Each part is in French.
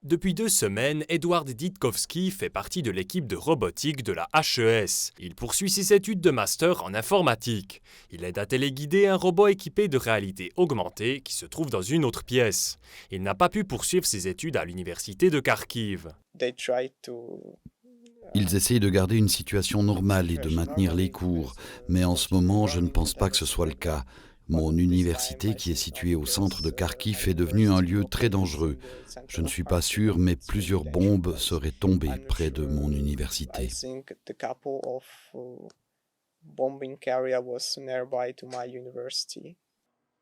Depuis 2 semaines, Edward Ditkowski fait partie de l'équipe de robotique de la HES. Il poursuit ses études de master en informatique. Il aide à téléguider un robot équipé de réalité augmentée qui se trouve dans une autre pièce. Il n'a pas pu poursuivre ses études à l'université de Kharkiv. Ils essayent de garder une situation normale et de maintenir les cours, mais en ce moment, je ne pense pas que ce soit le cas. Mon université, qui est située au centre de Kharkiv, est devenue un lieu très dangereux. Je ne suis pas sûr, mais plusieurs bombes seraient tombées près de mon université.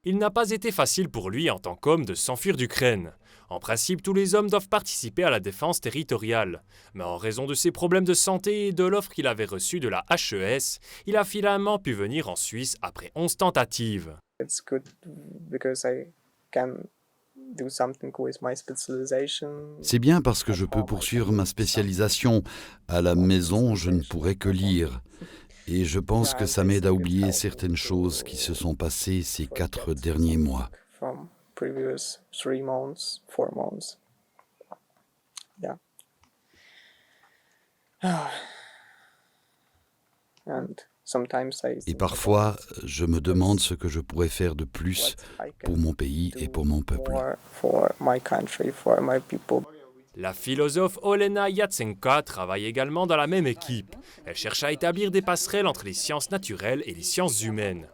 Il n'a pas été facile pour lui en tant qu'homme de s'enfuir d'Ukraine. En principe, tous les hommes doivent participer à la défense territoriale. Mais en raison de ses problèmes de santé et de l'offre qu'il avait reçue de la HES, il a finalement pu venir en Suisse après 11 tentatives. C'est bien parce que je peux poursuivre ma spécialisation. À la maison, je ne pourrais que lire. Et je pense que ça m'aide à oublier certaines choses qui se sont passées ces 4 derniers mois. Et parfois, je me demande ce que je pourrais faire de plus pour mon pays et pour mon peuple. La philosophe Olena Yatsenka travaille également dans la même équipe. Elle cherche à établir des passerelles entre les sciences naturelles et les sciences humaines.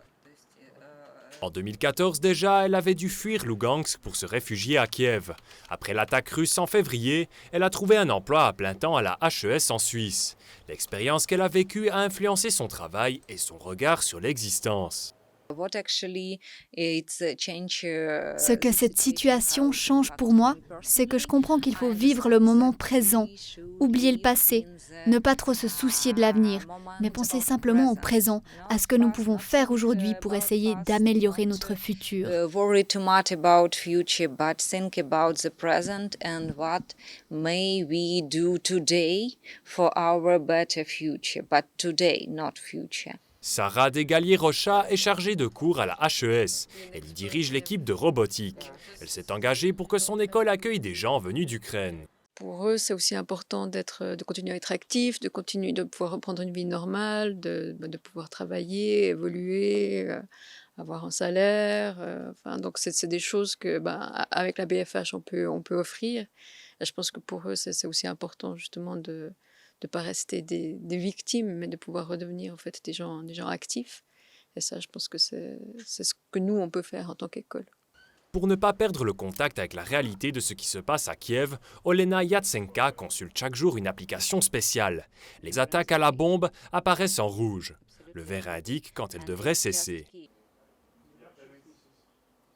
En 2014 déjà, elle avait dû fuir Lugansk pour se réfugier à Kiev. Après l'attaque russe en février, elle a trouvé un emploi à plein temps à la HES en Suisse. L'expérience qu'elle a vécue a influencé son travail et son regard sur l'existence. Ce que cette situation change pour moi, c'est que je comprends qu'il faut vivre le moment présent, oublier le passé, ne pas trop se soucier de l'avenir, mais penser simplement au présent, à ce que nous pouvons faire aujourd'hui pour essayer d'améliorer notre futur. Sarah Desgalliers-Rocha est chargée de cours à la HES. Elle y dirige l'équipe de robotique. Elle s'est engagée pour que son école accueille des gens venus d'Ukraine. Pour eux, c'est aussi important de continuer à être actif, de continuer de pouvoir reprendre une vie normale, de pouvoir travailler, évoluer, avoir un salaire. Donc c'est des choses que, avec la BFH, on peut offrir. Et je pense que pour eux, c'est aussi important justement de ne pas rester des victimes, mais de pouvoir redevenir en fait des gens actifs. Et ça, je pense que c'est ce que nous, on peut faire en tant qu'école. Pour ne pas perdre le contact avec la réalité de ce qui se passe à Kiev, Olena Yatsenka consulte chaque jour une application spéciale. Les attaques à la bombe apparaissent en rouge. Le vert indique quand elles devraient cesser.